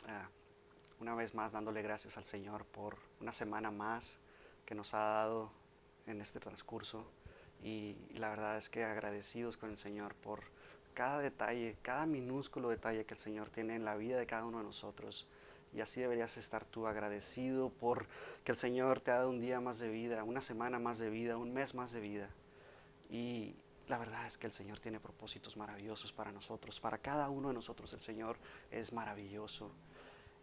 Ah, una vez más dándole gracias al Señor por una semana más que nos ha dado en este transcurso. Y la verdad es que agradecidos con el Señor por cada detalle, cada minúsculo detalle que el Señor tiene en la vida de cada uno de nosotros. Y así deberías estar tú agradecido por que el Señor te ha dado un día más de vida, una semana más de vida, un mes más de vida. Y la verdad es que el Señor tiene propósitos maravillosos para nosotros. Para cada uno de nosotros el Señor es maravilloso.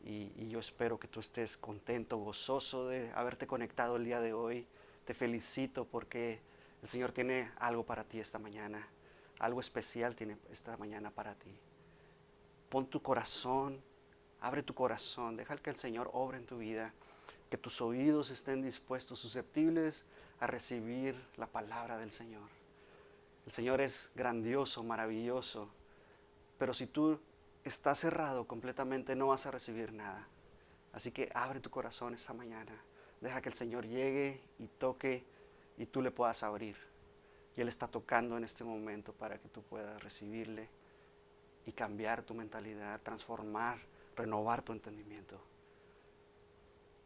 Y yo espero que tú estés contento, gozoso de haberte conectado el día de hoy. Te felicito porque el Señor tiene algo para ti esta mañana. Algo especial tiene esta mañana para ti. Pon tu corazón, abre tu corazón, deja que el Señor obre en tu vida, que tus oídos estén dispuestos, susceptibles a recibir la palabra del Señor. El Señor es grandioso, maravilloso, pero si tú estás cerrado completamente no vas a recibir nada. Así que abre tu corazón esta mañana, deja que el Señor llegue y toque y tú le puedas abrir. Y Él está tocando en este momento para que tú puedas recibirle y cambiar tu mentalidad, transformar, renovar tu entendimiento.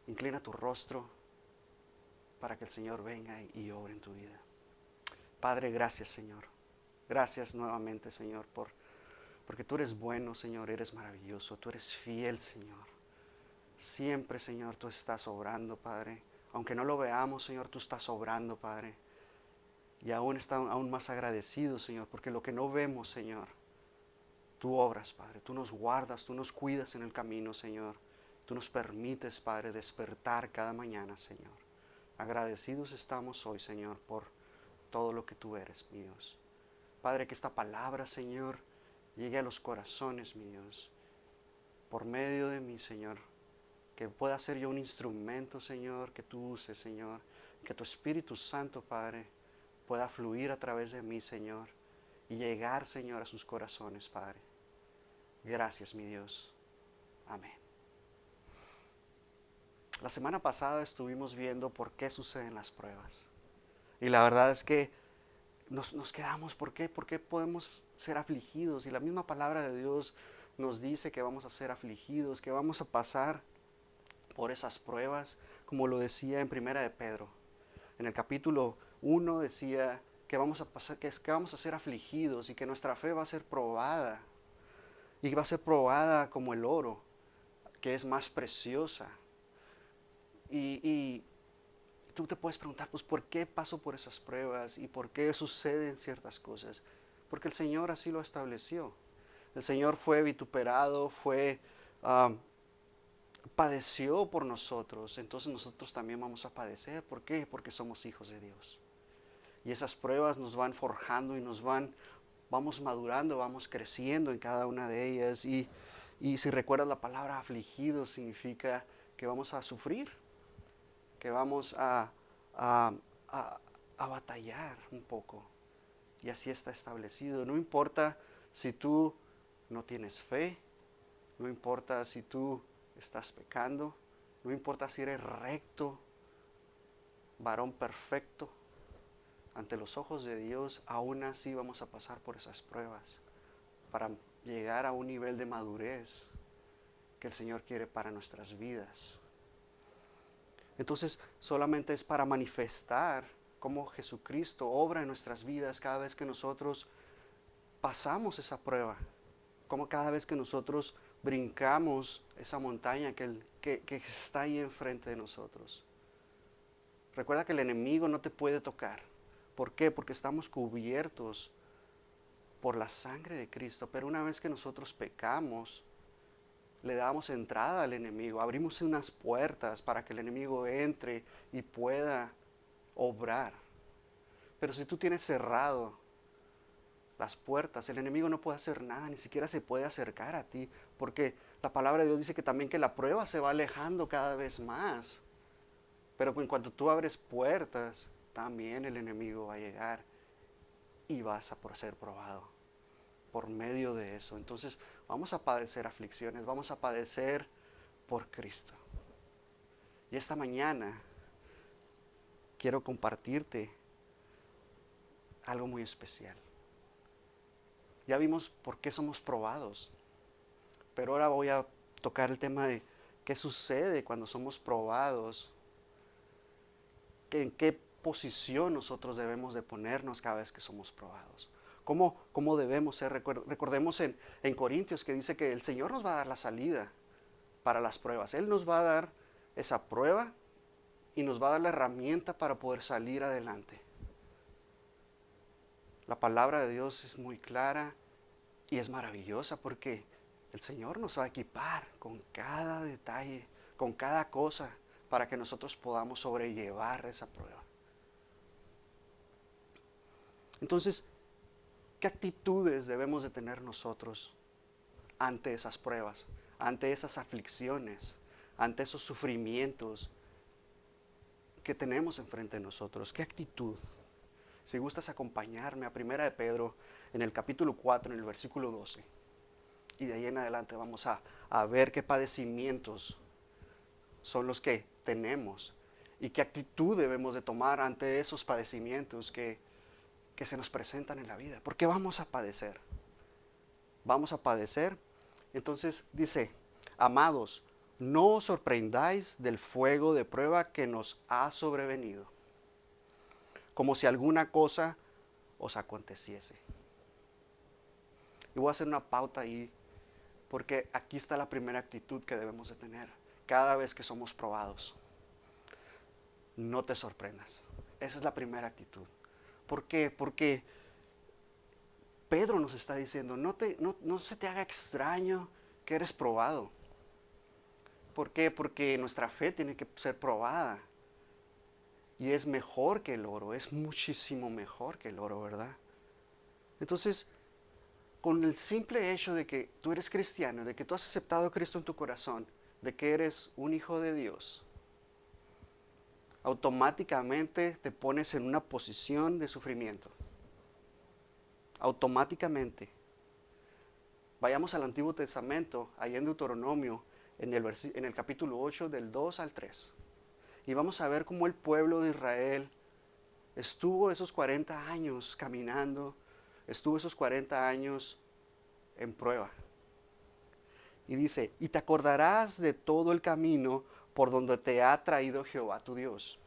Inclina tu rostro para que el Señor venga y obre en tu vida. Padre, gracias, Señor. Gracias nuevamente, Señor, porque tú eres bueno, Señor, eres maravilloso, tú eres fiel, Señor. Siempre, Señor, tú estás obrando, Padre. Aunque no lo veamos, Señor, tú estás obrando, Padre. Y aún está aún más agradecido, Señor, porque lo que no vemos, Señor, tú obras, Padre. Tú nos guardas, tú nos cuidas en el camino, Señor. Tú nos permites, Padre, despertar cada mañana, Señor. Agradecidos estamos hoy, Señor, por todo lo que tú eres, mi Dios. Padre, que esta palabra, Señor, llegue a los corazones, mi Dios, por medio de mí, Señor. Que pueda ser yo un instrumento, Señor, que tú uses, Señor. Que tu Espíritu Santo, Padre, pueda fluir a través de mí, Señor, y llegar, Señor, a sus corazones, Padre. Gracias, mi Dios. Amén. La semana pasada estuvimos viendo por qué suceden las pruebas. Y la verdad es que nos quedamos, ¿por qué? ¿Por qué podemos ser afligidos? Y la misma palabra de Dios nos dice que vamos a ser afligidos, que vamos a pasar por esas pruebas, como lo decía en Primera de Pedro. En el capítulo 1 decía que vamos a pasar, que vamos a ser afligidos y que nuestra fe va a ser probada. Y va a ser probada como el oro, que es más preciosa. Y tú te puedes preguntar, pues, ¿por qué paso por esas pruebas? ¿Y por qué suceden ciertas cosas? Porque el Señor así lo estableció. El Señor fue vituperado, um, padeció por nosotros, entonces nosotros también vamos a padecer. ¿Por qué? Porque somos hijos de Dios. Y esas pruebas nos van forjando y vamos madurando, vamos creciendo en cada una de ellas. Y si recuerdas la palabra afligido significa que vamos a sufrir, que vamos a, a, a batallar un poco. Y así está establecido. No importa si tú no tienes fe, no importa si tú estás pecando, no importa si eres recto, varón perfecto, ante los ojos de Dios, aún así vamos a pasar por esas pruebas para llegar a un nivel de madurez que el Señor quiere para nuestras vidas. Entonces, solamente es para manifestar cómo Jesucristo obra en nuestras vidas cada vez que nosotros pasamos esa prueba, como cada vez que nosotros brincamos esa montaña que está ahí enfrente de nosotros. Recuerda que el enemigo no te puede tocar. ¿Por qué? Porque estamos cubiertos por la sangre de Cristo. Pero una vez que nosotros pecamos, le damos entrada al enemigo, abrimos unas puertas para que el enemigo entre y pueda obrar. Pero si tú tienes cerrado las puertas, el enemigo no puede hacer nada, ni siquiera se puede acercar a ti, porque la palabra de Dios dice que también que la prueba se va alejando cada vez más. Pero en cuanto tú abres puertas, también el enemigo va a llegar y vas a ser probado por medio de eso. Entonces vamos a padecer aflicciones, vamos a padecer por Cristo. Y esta mañana quiero compartirte algo muy especial. Ya vimos por qué somos probados, pero ahora voy a tocar el tema de qué sucede cuando somos probados, en qué posición nosotros debemos de ponernos cada vez que somos probados. ¿Cómo debemos ser? Recordemos en Corintios que dice que el Señor nos va a dar la salida para las pruebas. Él nos va a dar esa prueba y nos va a dar la herramienta para poder salir adelante. La palabra de Dios es muy clara y es maravillosa porque el Señor nos va a equipar con cada detalle, con cada cosa, para que nosotros podamos sobrellevar esa prueba. Entonces, ¿qué actitudes debemos de tener nosotros ante esas pruebas, ante esas aflicciones, ante esos sufrimientos que tenemos enfrente de nosotros? ¿Qué actitud? Si gustas acompañarme a 1 de Pedro en el capítulo 4, en el versículo 12. Y de ahí en adelante vamos a ver qué padecimientos son los que tenemos y qué actitud debemos de tomar ante esos padecimientos que se nos presentan en la vida. Porque vamos a padecer. Vamos a padecer. Entonces dice, amados, no os sorprendáis del fuego de prueba que nos ha sobrevenido, como si alguna cosa os aconteciese. Y voy a hacer una pauta ahí, porque aquí está la primera actitud que debemos de tener cada vez que somos probados. No te sorprendas. Esa es la primera actitud. ¿Por qué? Porque Pedro nos está diciendo, no se te haga extraño que eres probado. ¿Por qué? Porque nuestra fe tiene que ser probada. Y es mejor que el oro, es muchísimo mejor que el oro, ¿verdad? Entonces, con el simple hecho de que tú eres cristiano, de que tú has aceptado a Cristo en tu corazón, de que eres un hijo de Dios, automáticamente te pones en una posición de sufrimiento. Automáticamente. Vayamos al Antiguo Testamento, ahí en Deuteronomio, en el capítulo 8, del 2 al 3. Y vamos a ver cómo el pueblo de Israel estuvo esos 40 años caminando, estuvo esos 40 años en prueba. Y dice, y te acordarás de todo el camino por donde te ha traído Jehová tu Dios,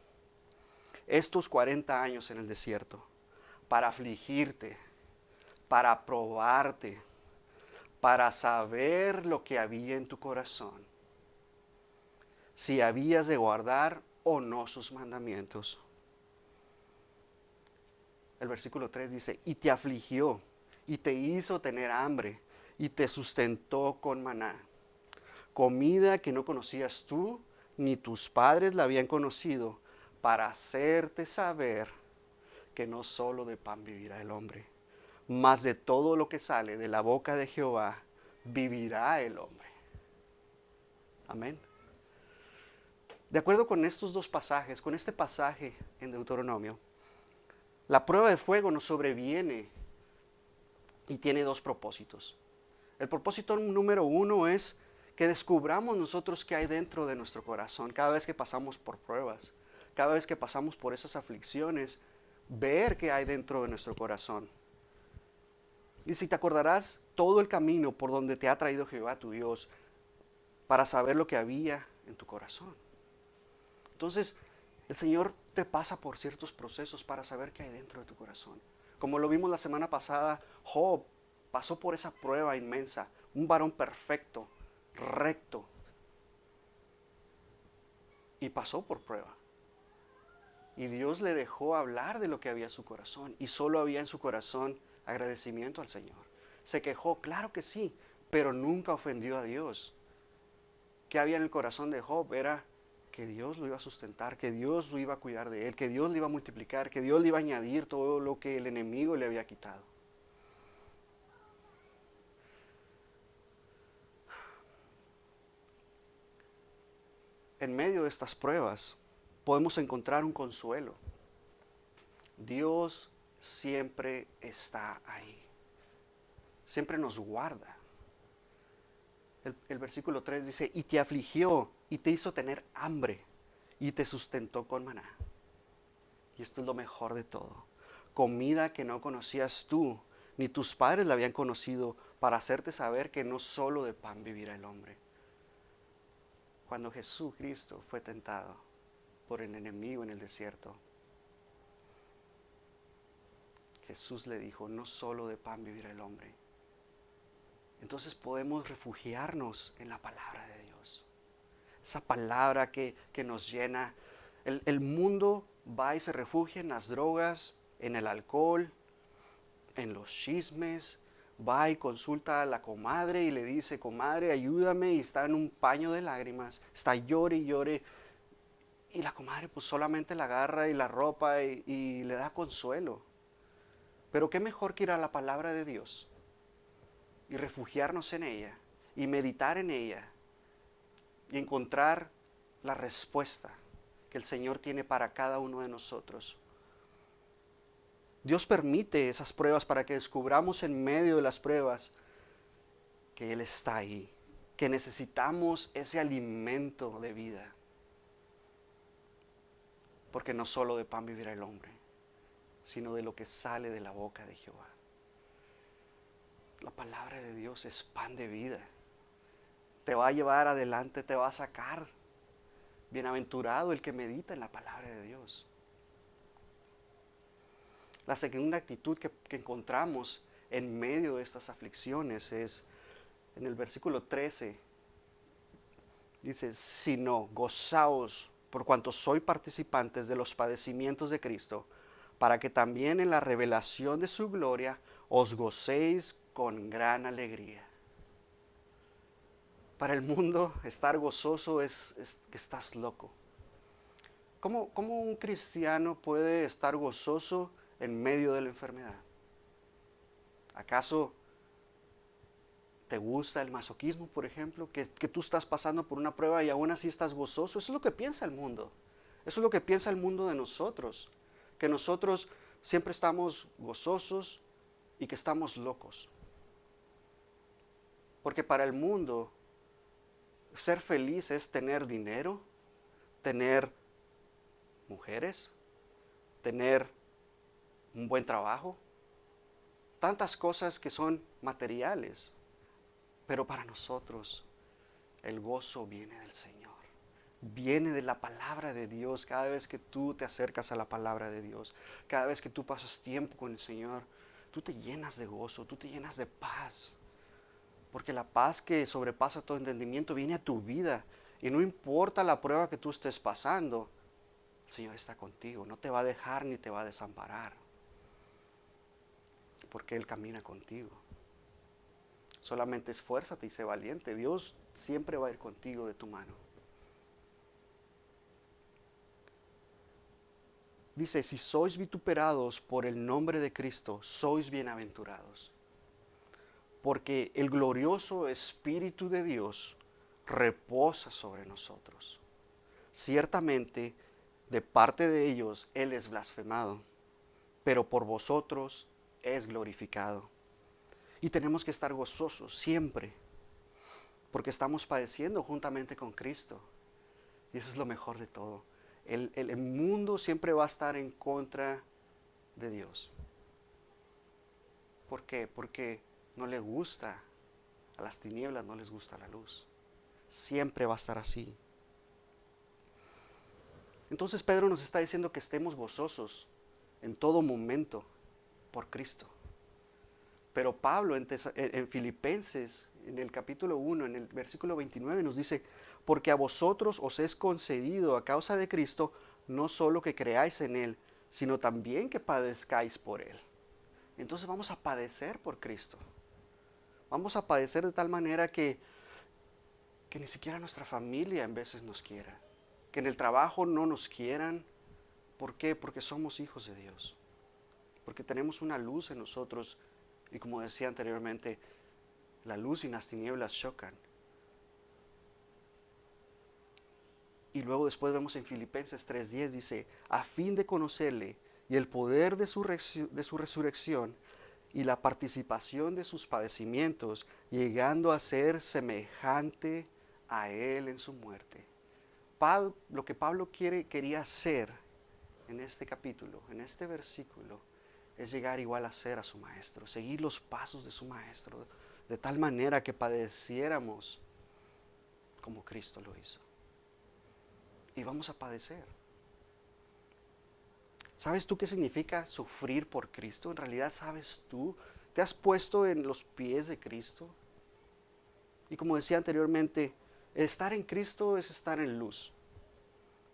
estos 40 años en el desierto, para afligirte, para probarte, para saber lo que había en tu corazón, si habías de guardar o no sus mandamientos. El versículo 3 dice, y te afligió, y te hizo tener hambre, y te sustentó con maná, comida que no conocías tú, ni tus padres la habían conocido, para hacerte saber que no solo de pan vivirá el hombre, mas de todo lo que sale de la boca de Jehová vivirá el hombre. Amén. De acuerdo con estos dos pasajes, con este pasaje en Deuteronomio, la prueba de fuego nos sobreviene y tiene dos propósitos. El propósito número uno es que descubramos nosotros qué hay dentro de nuestro corazón cada vez que pasamos por pruebas, cada vez que pasamos por esas aflicciones, ver qué hay dentro de nuestro corazón. Y si te acordarás todo el camino por donde te ha traído Jehová tu Dios, para saber lo que había en tu corazón. Entonces, el Señor te pasa por ciertos procesos para saber qué hay dentro de tu corazón. Como lo vimos la semana pasada, Job pasó por esa prueba inmensa, un varón perfecto, recto, y pasó por prueba. Y Dios le dejó hablar de lo que había en su corazón, y solo había en su corazón agradecimiento al Señor. Se quejó, claro que sí, pero nunca ofendió a Dios. ¿Qué había en el corazón de Job? Era que Dios lo iba a sustentar, que Dios lo iba a cuidar de él, que Dios le iba a multiplicar, que Dios le iba a añadir todo lo que el enemigo le había quitado. En medio de estas pruebas podemos encontrar un consuelo. Dios siempre está ahí, siempre nos guarda. El versículo 3 dice, y te afligió y te hizo tener hambre y te sustentó con maná. Y esto es lo mejor de todo. Comida que no conocías tú, ni tus padres la habían conocido, para hacerte saber que no solo de pan vivirá el hombre. Cuando Jesucristo fue tentado por el enemigo en el desierto, Jesús le dijo, no solo de pan vivirá el hombre. Entonces podemos refugiarnos en la palabra de Dios. Esa palabra que nos llena. El mundo va y se refugia en las drogas, en el alcohol, en los chismes. Va y consulta a la comadre y le dice, comadre, ayúdame, y está en un paño de lágrimas. Está llore y llore. Y la comadre pues solamente la agarra y la ropa y le da consuelo. Pero qué mejor que ir a la palabra de Dios y refugiarnos en ella y meditar en ella y encontrar la respuesta que el Señor tiene para cada uno de nosotros. Dios permite esas pruebas para que descubramos en medio de las pruebas que Él está ahí, que necesitamos ese alimento de vida. Porque no solo de pan vivirá el hombre, sino de lo que sale de la boca de Jehová. La palabra de Dios es pan de vida. Te va a llevar adelante, te va a sacar. Bienaventurado el que medita en la palabra de Dios. La segunda actitud que encontramos en medio de estas aflicciones es en el versículo 13. Dice, sino gozaos por cuanto sois participantes de los padecimientos de Cristo, para que también en la revelación de su gloria os gocéis con gran alegría. Para el mundo estar gozoso es que estás loco. ¿Cómo un cristiano puede estar gozoso en medio de la enfermedad? ¿Acaso te gusta el masoquismo, por ejemplo? Que tú estás pasando por una prueba y aún así estás gozoso. Eso es lo que piensa el mundo. Eso es lo que piensa el mundo de nosotros. Que nosotros siempre estamos gozosos y que estamos locos. Porque para el mundo, ser feliz es tener dinero, tener mujeres, tener un buen trabajo, tantas cosas que son materiales. Pero para nosotros el gozo viene del Señor, viene de la palabra de Dios. Cada vez que tú te acercas a la palabra de Dios, cada vez que tú pasas tiempo con el Señor, tú te llenas de gozo, tú te llenas de paz. Porque la paz que sobrepasa todo entendimiento viene a tu vida. Y no importa la prueba que tú estés pasando, el Señor está contigo, no te va a dejar ni te va a desamparar. Porque Él camina contigo. Solamente esfuérzate y sé valiente. Dios siempre va a ir contigo de tu mano. Dice, si sois vituperados por el nombre de Cristo, sois bienaventurados. Porque el glorioso Espíritu de Dios reposa sobre nosotros. Ciertamente, de parte de ellos, Él es blasfemado, pero por vosotros es glorificado. Y tenemos que estar gozosos siempre, porque estamos padeciendo juntamente con Cristo. Y eso es lo mejor de todo. El mundo siempre va a estar en contra de Dios. ¿Por qué? Porque no le gusta a las tinieblas, no les gusta la luz. Siempre va a estar así. Entonces Pedro nos está diciendo que estemos gozosos en todo momento por Cristo. Pero Pablo en Filipenses, en el capítulo 1, en el versículo 29, nos dice, porque a vosotros os es concedido a causa de Cristo, no solo que creáis en Él, sino también que padezcáis por Él. Entonces vamos a padecer por Cristo. Vamos a padecer de tal manera que ni siquiera nuestra familia en veces nos quiera. Que en el trabajo no nos quieran. ¿Por qué? Porque somos hijos de Dios. Porque tenemos una luz en nosotros. Y como decía anteriormente, la luz y las tinieblas chocan. Y luego después vemos en Filipenses 3:10, dice, a fin de conocerle y el poder de su resurrección y la participación de sus padecimientos, llegando a ser semejante a Él en su muerte. Lo que Pablo quería hacer en este capítulo, en este versículo, es llegar igual a ser a su maestro, seguir los pasos de su maestro, de tal manera que padeciéramos como Cristo lo hizo. y vamos a padecer. ¿Sabes tú qué significa sufrir por Cristo? En realidad, ¿sabes tú? ¿Te has puesto en los pies de Cristo? Y como decía anteriormente, estar en Cristo es estar en luz,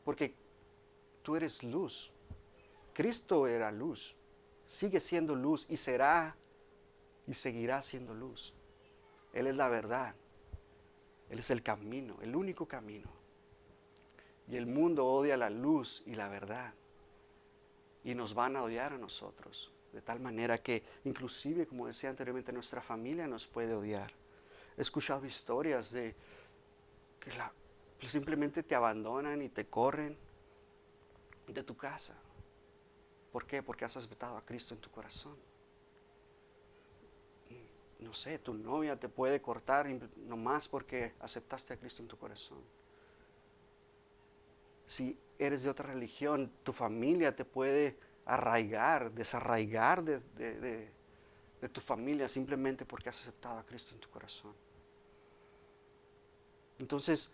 porque tú eres luz. Cristo era luz, sigue siendo luz y será y seguirá siendo luz. Él es la verdad, Él es el camino, el único camino. Y el mundo odia la luz y la verdad. Y nos van a odiar a nosotros. De tal manera que inclusive, como decía anteriormente, nuestra familia nos puede odiar. He escuchado historias de que simplemente te abandonan y te corren de tu casa. ¿Por qué? Porque has aceptado a Cristo en tu corazón. No sé, tu novia te puede cortar nomás porque aceptaste a Cristo en tu corazón. Si eres de otra religión, tu familia te puede arraigar, desarraigar de tu familia simplemente porque has aceptado a Cristo en tu corazón. Entonces,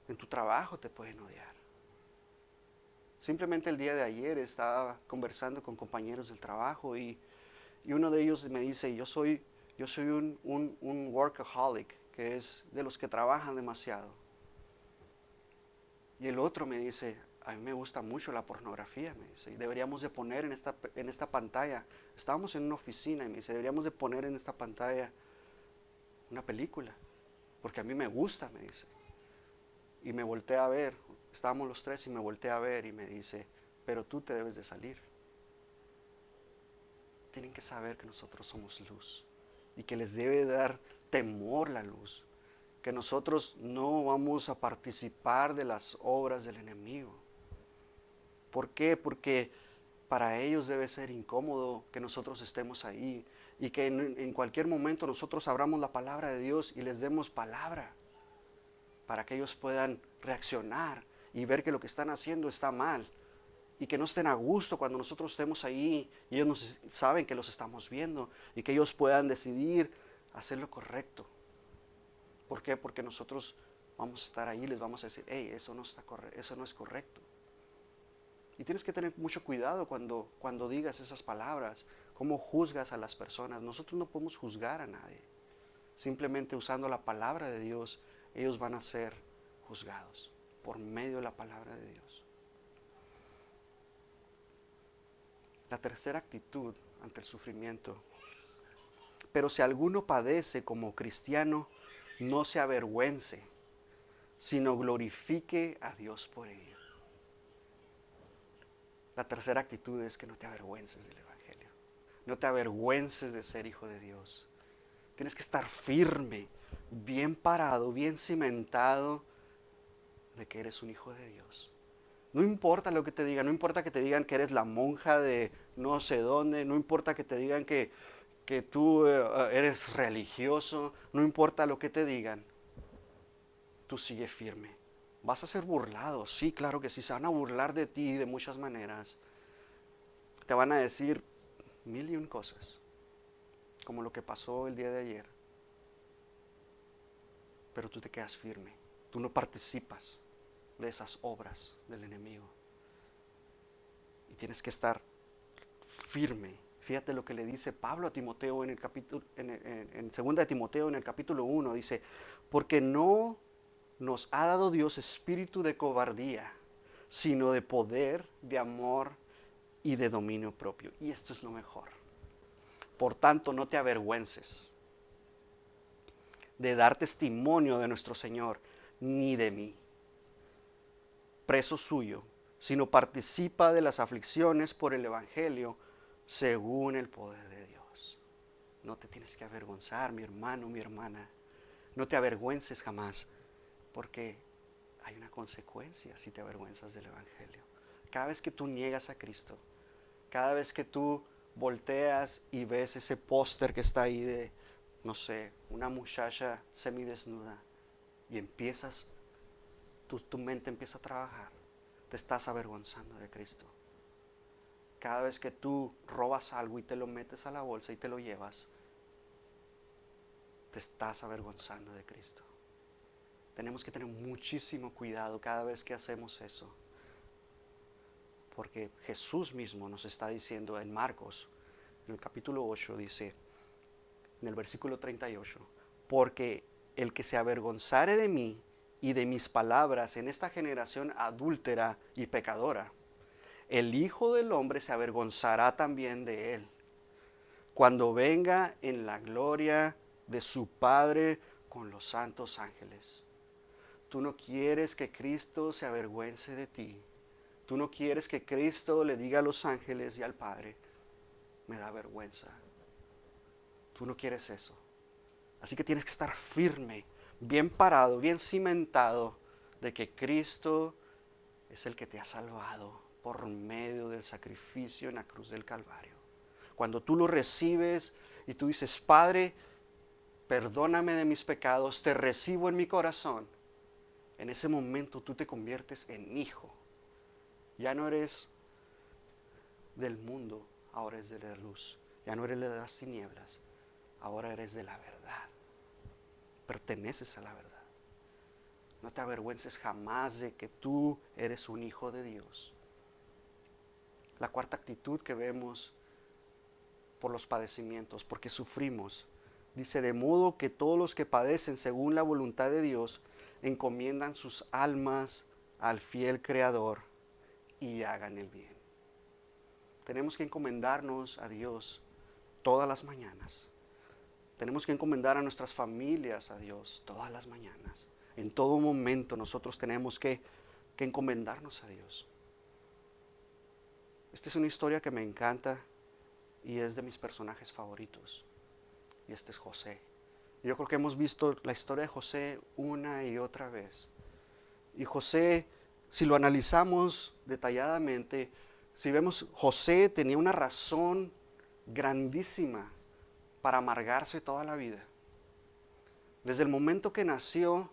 en tu trabajo te pueden odiar. Simplemente el día de ayer estaba conversando con compañeros del trabajo y uno de ellos me dice, yo soy un workaholic, que es de los que trabajan demasiado. Y el otro me dice, a mí me gusta mucho la pornografía, me dice, y deberíamos de poner en esta pantalla, estábamos en una oficina y me dice, deberíamos de poner en esta pantalla una película, porque a mí me gusta, me dice. Y me volteé a ver, estábamos los tres y me volteé a ver y me dice, pero tú te debes de salir. Tienen que saber que nosotros somos luz y que les debe dar temor la luz, que nosotros no vamos a participar de las obras del enemigo. ¿Por qué? Porque para ellos debe ser incómodo que nosotros estemos ahí y que en cualquier momento nosotros abramos la palabra de Dios y les demos palabra para que ellos puedan reaccionar y ver que lo que están haciendo está mal y que no estén a gusto cuando nosotros estemos ahí y ellos nos saben que los estamos viendo y que ellos puedan decidir hacer lo correcto. ¿Por qué? Porque nosotros vamos a estar ahí y les vamos a decir, hey, eso no es correcto. Y tienes que tener mucho cuidado cuando digas esas palabras, cómo juzgas a las personas. Nosotros no podemos juzgar a nadie. Simplemente usando la palabra de Dios, ellos van a ser juzgados por medio de la palabra de Dios. La tercera actitud ante el sufrimiento. Pero si alguno padece como cristiano, no se avergüence, sino glorifique a Dios por ello. La tercera actitud es que no te avergüences del Evangelio. No te avergüences de ser hijo de Dios. Tienes que estar firme, bien parado, bien cimentado de que eres un hijo de Dios. No importa lo que te digan, no importa que te digan que eres la monja de no sé dónde, no importa que te digan que tú eres religioso, no importa lo que te digan, tú sigue firme. Vas a ser burlado, sí, claro que sí, se van a burlar de ti de muchas maneras. Te van a decir mil y un cosas, como lo que pasó el día de ayer. Pero tú te quedas firme, tú no participas de esas obras del enemigo. Y tienes que estar firme. Fíjate lo que le dice Pablo a Timoteo en el capítulo, en 2 de Timoteo en el capítulo 1, dice, porque no nos ha dado Dios espíritu de cobardía, sino de poder, de amor y de dominio propio. Y esto es lo mejor. Por tanto, no te avergüences de dar testimonio de nuestro Señor, ni de mí, preso suyo, sino participa de las aflicciones por el Evangelio según el poder de Dios. No te tienes que avergonzar, mi hermano, mi hermana. No te avergüences jamás, porque hay una consecuencia si te avergüenzas del Evangelio. Cada vez que tú niegas a Cristo, cada vez que tú volteas y ves ese póster que está ahí de, no sé, una muchacha semidesnuda y empiezas, tu mente empieza a trabajar, te estás avergonzando de Cristo. Cada vez que tú robas algo y te lo metes a la bolsa y te lo llevas, te estás avergonzando de Cristo. Tenemos que tener muchísimo cuidado cada vez que hacemos eso. Porque Jesús mismo nos está diciendo en Marcos, en el capítulo 8, dice, en el versículo 38, porque el que se avergonzare de mí y de mis palabras en esta generación adúltera y pecadora, el Hijo del Hombre se avergonzará también de él, cuando venga en la gloria de su Padre con los santos ángeles. Tú no quieres que Cristo se avergüence de ti. Tú no quieres que Cristo le diga a los ángeles y al Padre, me da vergüenza. Tú no quieres eso. Así que tienes que estar firme, bien parado, bien cimentado de que Cristo es el que te ha salvado por medio del sacrificio en la cruz del Calvario. Cuando tú lo recibes y tú dices, Padre, perdóname de mis pecados, te recibo en mi corazón, en ese momento tú te conviertes en hijo. Ya no eres del mundo, ahora eres de la luz. Ya no eres de las tinieblas, ahora eres de la verdad. Perteneces a la verdad. No te avergüences jamás de que tú eres un hijo de Dios. La cuarta actitud que vemos por los padecimientos, porque sufrimos. Dice, de modo que todos los que padecen según la voluntad de Dios, encomiendan sus almas al fiel Creador y hagan el bien. Tenemos que encomendarnos a Dios todas las mañanas. Tenemos que encomendar a nuestras familias a Dios todas las mañanas. En todo momento nosotros tenemos que encomendarnos a Dios. Esta es una historia que me encanta y es de mis personajes favoritos. Y este es José. Yo creo que hemos visto la historia de José una y otra vez. Y José, si lo analizamos detalladamente, si vemos, José tenía una razón grandísima para amargarse toda la vida. Desde el momento que nació,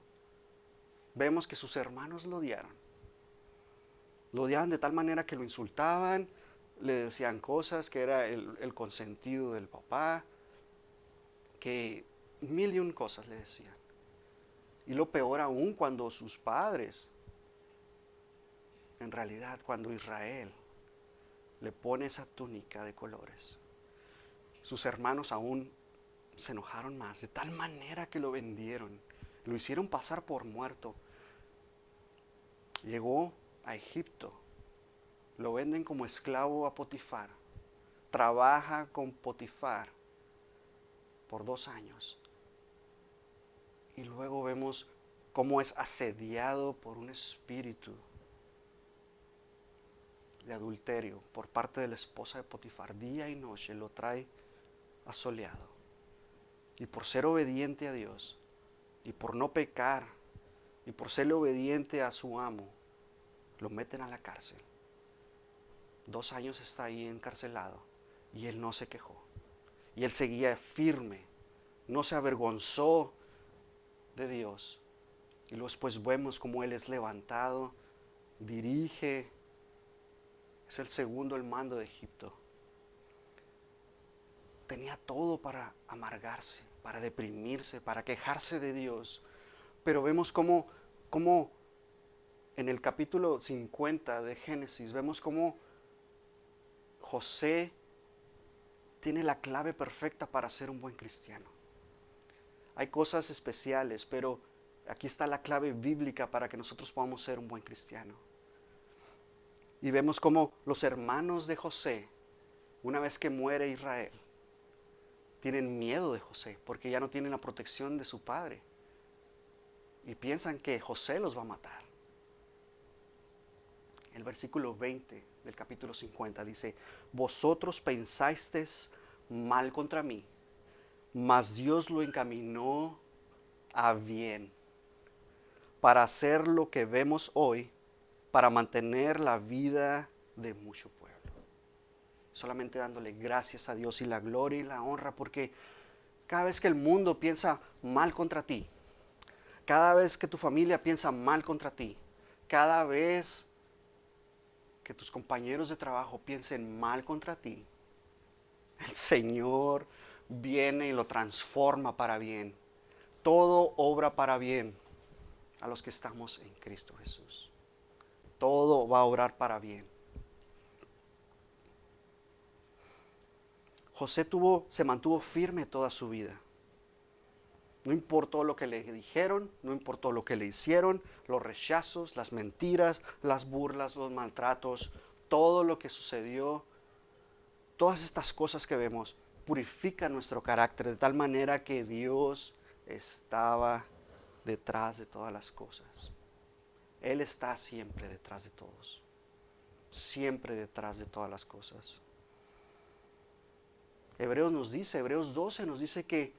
vemos que sus hermanos lo odiaron. Lo odiaban de tal manera que lo insultaban, le decían cosas, que era el consentido del papá, que mil y un cosas le decían. Y lo peor aún cuando sus padres, en realidad cuando Israel le pone esa túnica de colores, sus hermanos aún se enojaron más, de tal manera que lo vendieron, lo hicieron pasar por muerto. Llegó a Egipto, lo venden como esclavo a Potifar, trabaja con Potifar por 2 años. Y luego vemos cómo es asediado por un espíritu de adulterio por parte de la esposa de Potifar. Día y noche lo trae asoleado. Y por ser obediente a Dios, y por no pecar, y por ser obediente a su amo, lo meten a la cárcel. 2 años está ahí encarcelado, y él no se quejó. Y él seguía firme, no se avergonzó de Dios. Y luego después vemos cómo él es levantado, dirige, es el segundo al mando de Egipto. Tenía todo para amargarse, para deprimirse, para quejarse de Dios. Pero vemos cómo en el capítulo 50 de Génesis, vemos cómo José tiene la clave perfecta para ser un buen cristiano. Hay cosas especiales, pero aquí está la clave bíblica para que nosotros podamos ser un buen cristiano. Y vemos cómo los hermanos de José, una vez que muere Israel, tienen miedo de José porque ya no tienen la protección de su padre. Y piensan que José los va a matar. El versículo 20 del capítulo 50 dice, vosotros pensasteis mal contra mí, mas Dios lo encaminó a bien, para hacer lo que vemos hoy, para mantener la vida de mucho pueblo. Solamente dándole gracias a Dios y la gloria y la honra, porque cada vez que el mundo piensa mal contra ti, cada vez que tu familia piensa mal contra ti, cada vez que tus compañeros de trabajo piensen mal contra ti, el Señor viene y lo transforma para bien. Todo obra para bien a los que estamos en Cristo Jesús. Todo va a obrar para bien. José se mantuvo firme toda su vida. No importó lo que le dijeron, no importó lo que le hicieron, los rechazos, las mentiras, las burlas, los maltratos, todo lo que sucedió, todas estas cosas que vemos purifican nuestro carácter de tal manera que Dios estaba detrás de todas las cosas. Él está siempre detrás de todos, siempre detrás de todas las cosas. Hebreos 12 nos dice que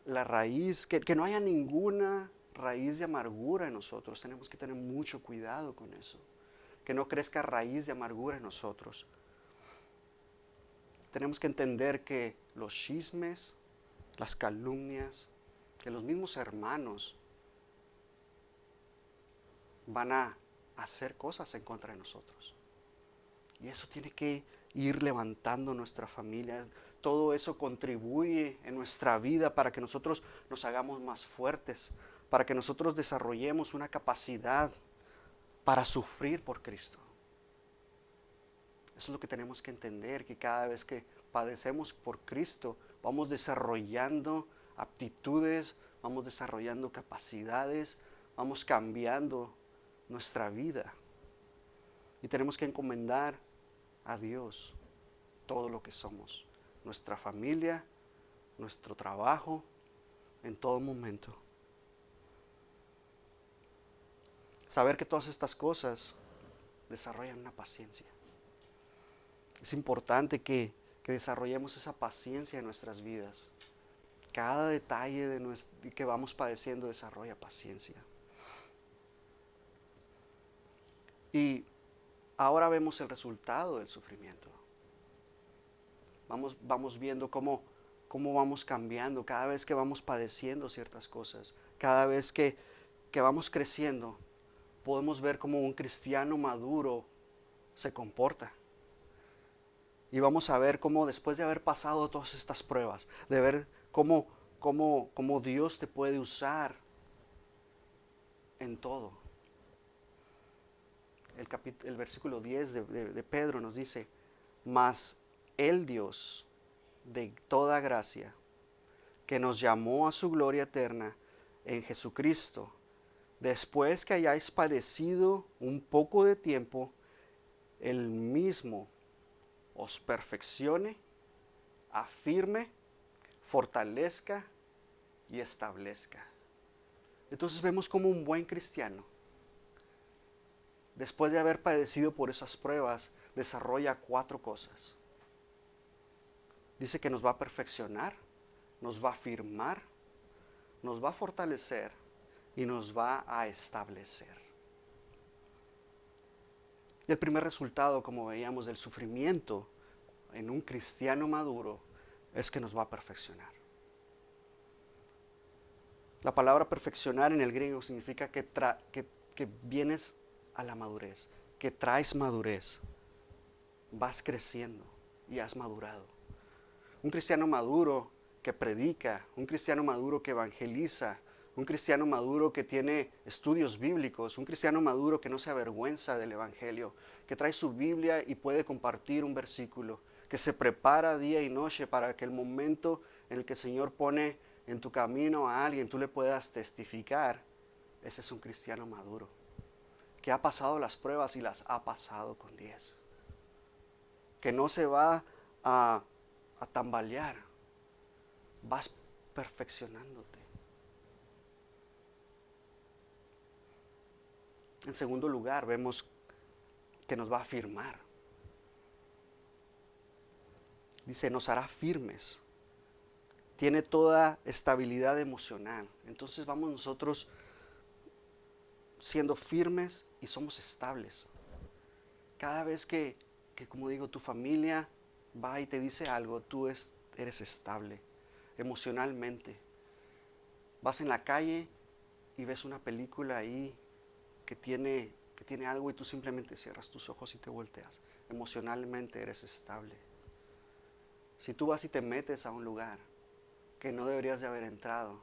la raíz, que no haya ninguna raíz de amargura en nosotros. Tenemos que tener mucho cuidado con eso. Que no crezca raíz de amargura en nosotros. Tenemos que entender que los chismes, las calumnias, que los mismos hermanos van a hacer cosas en contra de nosotros. Y eso tiene que ir levantando nuestra familia. Todo eso contribuye en nuestra vida para que nosotros nos hagamos más fuertes, para que nosotros desarrollemos una capacidad para sufrir por Cristo. Eso es lo que tenemos que entender, que cada vez que padecemos por Cristo, vamos desarrollando aptitudes, vamos desarrollando capacidades, vamos cambiando nuestra vida. Y tenemos que encomendar a Dios todo lo que somos, nuestra familia, nuestro trabajo, en todo momento. Saber que todas estas cosas desarrollan una paciencia. Es importante que desarrollemos esa paciencia en nuestras vidas. Cada detalle que vamos padeciendo desarrolla paciencia. Y ahora vemos el resultado del sufrimiento. Vamos viendo cómo vamos cambiando cada vez que vamos padeciendo ciertas cosas. Cada vez que vamos creciendo, podemos ver cómo un cristiano maduro se comporta. Y vamos a ver cómo después de haber pasado todas estas pruebas, de ver cómo Dios te puede usar en todo. El versículo 10 de Pedro nos dice: mas el Dios de toda gracia, que nos llamó a su gloria eterna en Jesucristo, después que hayáis padecido un poco de tiempo, Él mismo os perfeccione, afirme, fortalezca y establezca. Entonces vemos como un buen cristiano, después de haber padecido por esas pruebas, desarrolla 4 cosas. Dice que nos va a perfeccionar, nos va a afirmar, nos va a fortalecer y nos va a establecer. Y el primer resultado, como veíamos, del sufrimiento en un cristiano maduro es que nos va a perfeccionar. La palabra perfeccionar en el griego significa que vienes a la madurez, que traes madurez, vas creciendo y has madurado. Un cristiano maduro que predica, un cristiano maduro que evangeliza, un cristiano maduro que tiene estudios bíblicos, un cristiano maduro que no se avergüenza del evangelio, que trae su Biblia y puede compartir un versículo, que se prepara día y noche para que el momento en el que el Señor pone en tu camino a alguien, tú le puedas testificar. Ese es un cristiano maduro, que ha pasado las pruebas y las ha pasado con 10. Que no se va a tambalear, vas perfeccionándote. En segundo lugar, vemos que nos va a afirmar. Dice, nos hará firmes. Tiene toda estabilidad emocional. Entonces vamos nosotros siendo firmes y somos estables. Cada vez que como digo, tu familia va y te dice algo, tú eres estable emocionalmente. Vas en la calle y ves una película ahí que tiene algo y tú simplemente cierras tus ojos y te volteas. Emocionalmente eres estable. Si tú vas y te metes a un lugar que no deberías de haber entrado,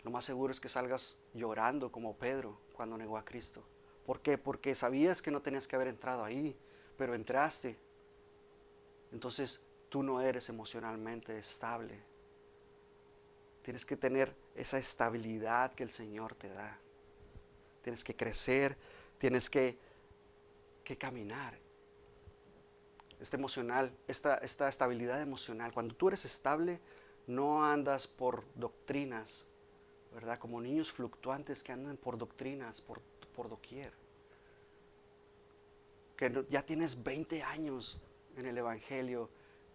Lo más seguro es que salgas llorando como Pedro cuando negó a Cristo. ¿Por qué? Porque sabías que no tenías que haber entrado ahí, pero entraste. Entonces tú no eres emocionalmente estable. Tienes que tener esa estabilidad que el Señor te da. Tienes que crecer, tienes que caminar. Esta estabilidad emocional. Cuando tú eres estable, no andas por doctrinas, ¿verdad? Como niños fluctuantes que andan por doctrinas, por doquier. Que ya tienes 20 años en el Evangelio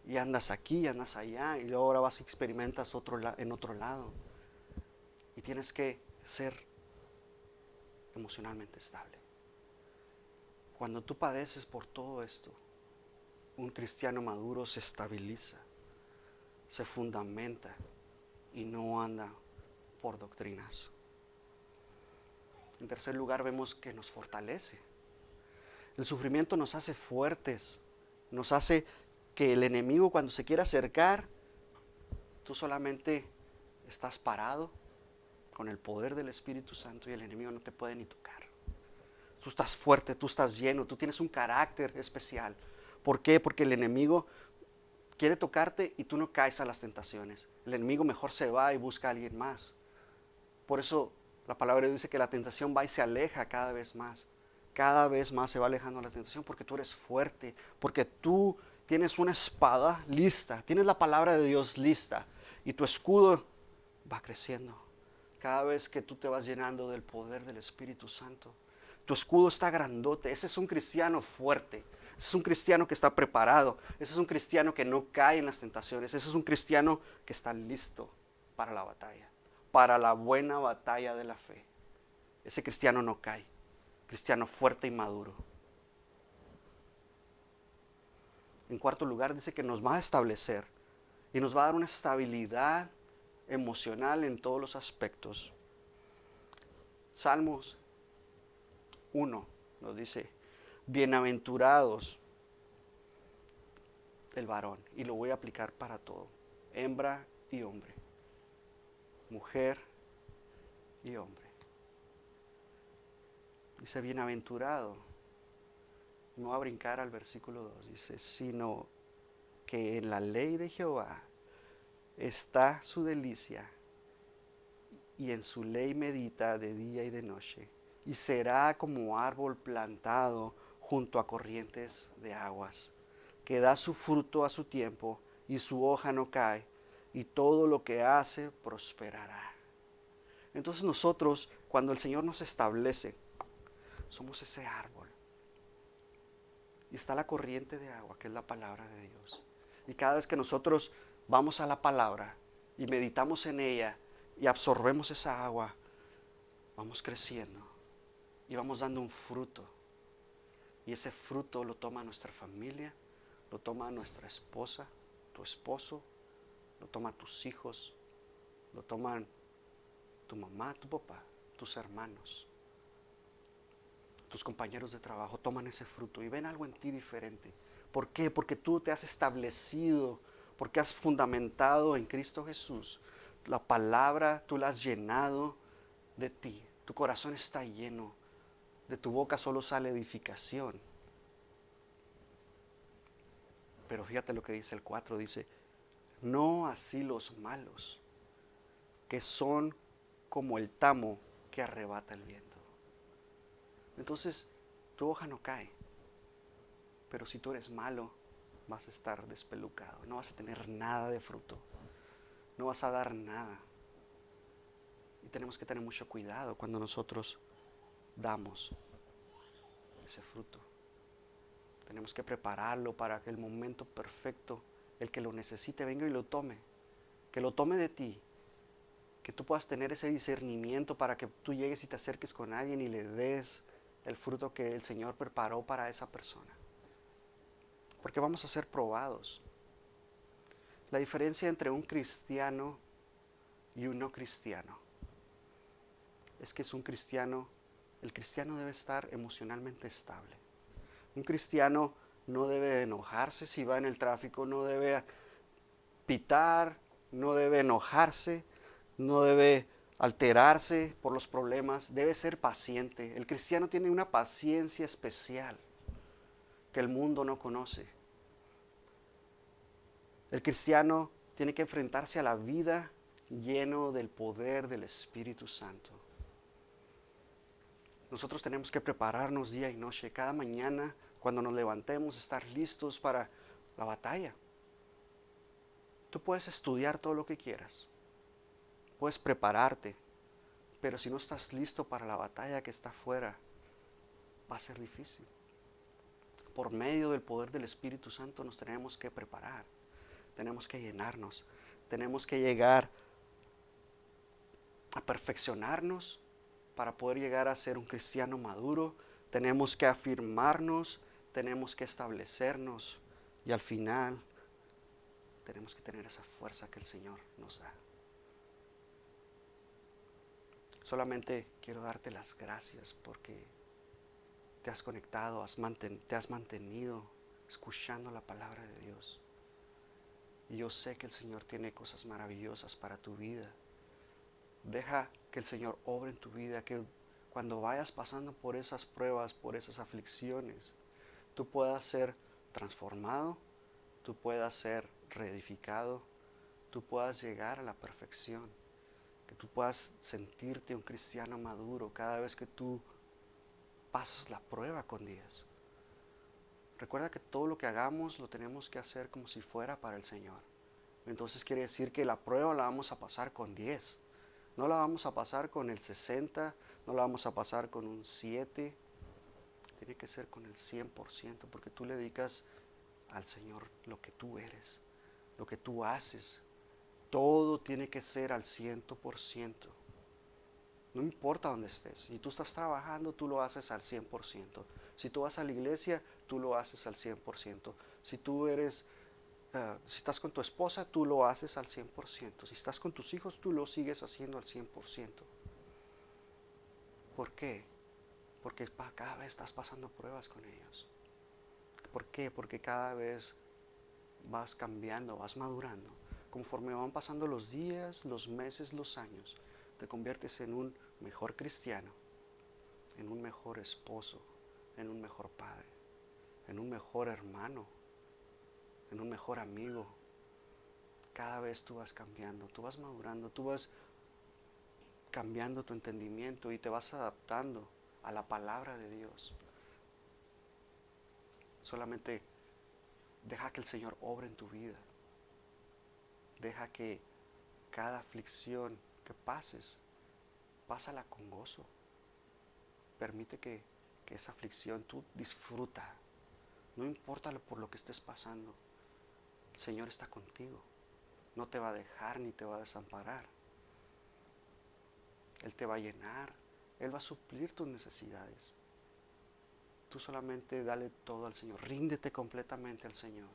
y andas aquí, andas allá, y luego ahora vas y experimentas en otro lado. Y tienes que ser emocionalmente estable. Cuando tú padeces por todo esto, un cristiano maduro se estabiliza, se fundamenta y no anda por doctrinas. En tercer lugar, vemos que nos fortalece. El sufrimiento nos hace fuertes, nos hace que el enemigo, cuando se quiera acercar, tú solamente estás parado con el poder del Espíritu Santo y el enemigo no te puede ni tocar. Tú estás fuerte, tú estás lleno, tú tienes un carácter especial. ¿Por qué? Porque el enemigo quiere tocarte y tú no caes a las tentaciones. El enemigo mejor se va y busca a alguien más. Por eso la palabra dice que la tentación va y se aleja cada vez más. Cada vez más se va alejando la tentación porque tú eres fuerte, porque tú tienes una espada lista, tienes la palabra de Dios lista y tu escudo va creciendo. Cada vez que tú te vas llenando del poder del Espíritu Santo, tu escudo está grandote. Ese es un cristiano fuerte. Ese es un cristiano que está preparado. Ese es un cristiano que no cae en las tentaciones. Ese es un cristiano que está listo para la batalla, para la buena batalla de la fe. Ese cristiano no cae. Cristiano fuerte y maduro. En cuarto lugar, dice que nos va a establecer y nos va a dar una estabilidad emocional en todos los aspectos. Salmos 1 nos dice: bienaventurados el varón, y lo voy a aplicar para todo, hembra y hombre, mujer y hombre. Dice bienaventurado. No va a brincar al versículo 2, dice, sino que en la ley de Jehová está su delicia, y en su ley medita de día y de noche, y será como árbol plantado junto a corrientes de aguas, que da su fruto a su tiempo, y su hoja no cae, y todo lo que hace prosperará. Entonces nosotros, cuando el Señor nos establece, somos ese árbol. Y está la corriente de agua, que es la palabra de Dios. Y cada vez que nosotros vamos a la palabra y meditamos en ella y absorbemos esa agua, vamos creciendo y vamos dando un fruto. Y ese fruto lo toma nuestra familia, lo toma nuestra esposa, tu esposo, lo toma tus hijos, lo toman tu mamá, tu papá, tus hermanos, tus compañeros de trabajo, toman ese fruto y ven algo en ti diferente. ¿Por qué? Porque tú te has establecido, porque has fundamentado en Cristo Jesús. La palabra tú la has llenado de ti. Tu corazón está lleno. De tu boca solo sale edificación. Pero fíjate lo que dice el 4, dice, no así los malos, que son como el tamo que arrebata el viento. Entonces, tu hoja no cae, pero si tú eres malo, vas a estar despelucado, no vas a tener nada de fruto, no vas a dar nada. Y tenemos que tener mucho cuidado cuando nosotros damos ese fruto. Tenemos que prepararlo para que el momento perfecto, el que lo necesite, venga y lo tome. Que lo tome de ti. Que tú puedas tener ese discernimiento para que tú llegues y te acerques con alguien y le des el fruto que el Señor preparó para esa persona. Porque vamos a ser probados. La diferencia entre un cristiano y un no cristiano es que es un cristiano, el cristiano debe estar emocionalmente estable. Un cristiano no debe enojarse si va en el tráfico, no debe pitar, no debe enojarse, no debe alterarse por los problemas, debe ser paciente. El cristiano tiene una paciencia especial que el mundo no conoce. El cristiano tiene que enfrentarse a la vida lleno del poder del Espíritu Santo. Nosotros tenemos que prepararnos día y noche, cada mañana, cuando nos levantemos, estar listos para la batalla. Tú puedes estudiar todo lo que quieras, puedes prepararte, pero si no estás listo para la batalla que está afuera, va a ser difícil. Por medio del poder del Espíritu Santo nos tenemos que preparar, tenemos que llenarnos, tenemos que llegar a perfeccionarnos para poder llegar a ser un cristiano maduro. Tenemos que afirmarnos, tenemos que establecernos y al final tenemos que tener esa fuerza que el Señor nos da. Solamente quiero darte las gracias porque te has conectado, te has mantenido escuchando la palabra de Dios. Y yo sé que el Señor tiene cosas maravillosas para tu vida. Deja que el Señor obre en tu vida, que cuando vayas pasando por esas pruebas, por esas aflicciones, tú puedas ser transformado, tú puedas ser reedificado, tú puedas llegar a la perfección, que tú puedas sentirte un cristiano maduro cada vez que tú pasas la prueba con Dios. Recuerda que todo lo que hagamos lo tenemos que hacer como si fuera para el Señor. Entonces quiere decir que la prueba la vamos a pasar con 10. No la vamos a pasar con el 60, no la vamos a pasar con un 7. Tiene que ser con el 100%, porque tú le dedicas al Señor lo que tú eres, lo que tú haces. Todo tiene que ser al 100%. No importa dónde estés. Si tú estás trabajando, tú lo haces al 100%. Si tú vas a la iglesia, tú lo haces al 100%. Si tú si estás con tu esposa, tú lo haces al 100%. Si estás con tus hijos, tú lo sigues haciendo al 100%. ¿Por qué? Porque cada vez estás pasando pruebas con ellos. ¿Por qué? Porque cada vez vas cambiando, vas madurando. Conforme van pasando los días, los meses, los años, te conviertes en un mejor cristiano, en un mejor esposo, en un mejor padre, en un mejor hermano, en un mejor amigo. Cada vez tú vas cambiando, tú vas madurando, tú vas cambiando tu entendimiento y te vas adaptando a la palabra de Dios. Solamente deja que el Señor obre en tu vida. Deja que cada aflicción que pases, pásala con gozo. Permite que esa aflicción tú disfruta. No importa por lo que estés pasando. El Señor está contigo. No te va a dejar ni te va a desamparar. Él te va a llenar. Él va a suplir tus necesidades. Tú solamente dale todo al Señor. Ríndete completamente al Señor.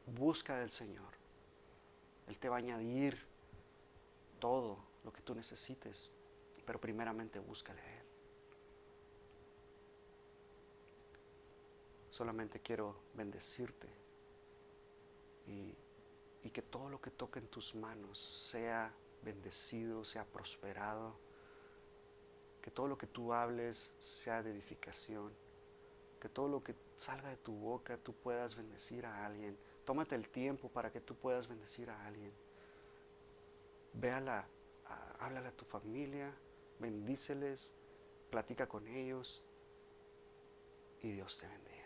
Busca del Señor. Él te va a añadir todo lo que tú necesites. Pero primeramente búscale a Él. Solamente quiero bendecirte y que todo lo que toque en tus manos sea bendecido, sea prosperado, que todo lo que tú hables sea de edificación, que todo lo que salga de tu boca tú puedas bendecir a alguien. Tómate el tiempo para que tú puedas bendecir a alguien. Háblale a tu familia, bendíceles, platica con ellos y Dios te bendiga.